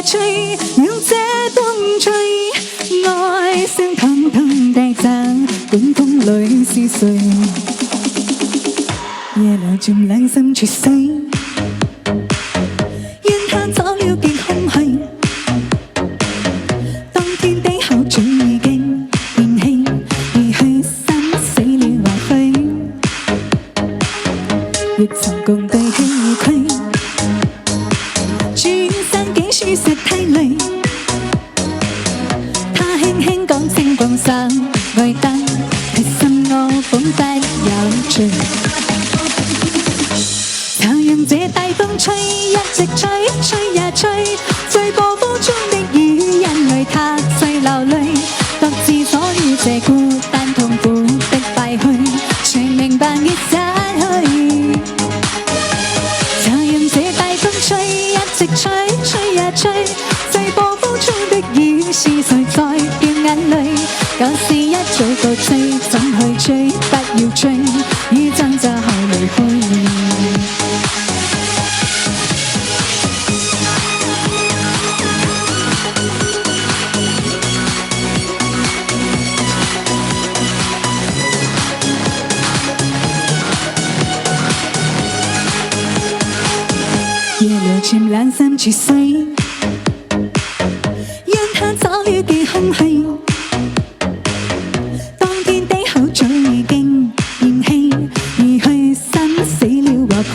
吹，讓這風吹，愛聲砰砰地震，管風裏是誰？夜來漸兩心絕死，怨他走了極空虛。當天的口嘴已經變輕，而去生死了或許，亦曾共對輕而驅。轉身竟輸石梯裏，他輕輕講聲放手，愛得太深奧本不有趣。就讓這大風吹，一直吹，吹呀吹，在暴風中的雨，因為他在流淚，獨自躲於這孤單痛苦的廢墟，全明白已失去。就讓這大風吹，一直吹，吹呀吹，在暴風中的雨，是誰在掉眼淚？舊事一早告吹，怎去追？不要追，於爭執後離去。夜流漸兩心絕死，讓他走了幾空虛。當天的口嘴已經變輕，而去生死了或許，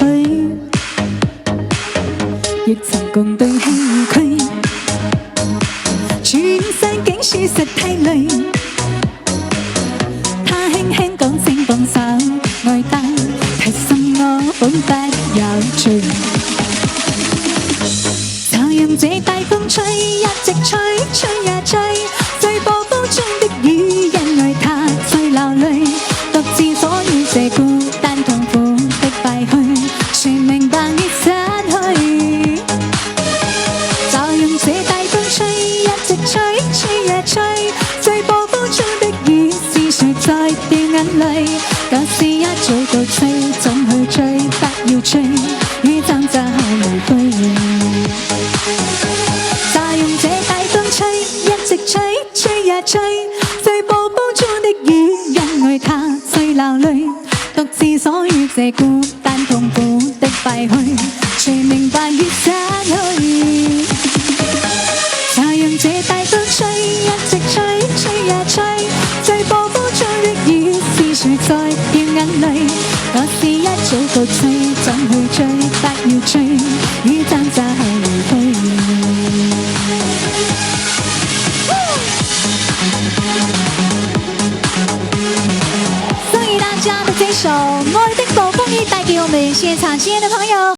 亦曾共對輕而驅。轉身竟輸石梯裏，他輕輕講聲放手，愛得太深我本不有趣。讓這大風吹，一直吹，吹呀吹，在暴風中的雨，因為他在流淚，獨自躲於這孤單痛苦的廢墟，全明白已失去。就讓這大風吹，一直吹，吹呀吹，在暴風中的雨，是誰在掉眼淚？舊事一早告吹，怎去追？不要追，於爭執後離去。一直吹，吹呀吹，在暴風中的雨，因為他在流淚，獨自鎖於這孤單痛苦的廢墟，全明白已失去。就讓這大風吹，一直吹，吹呀吹，在暴風中的雨，是誰在掉眼淚？我是一早告吹，怎去追？不要追，於爭執後離去。送給大家的這首《愛的暴風雨》，帶給我們現場親愛的朋友。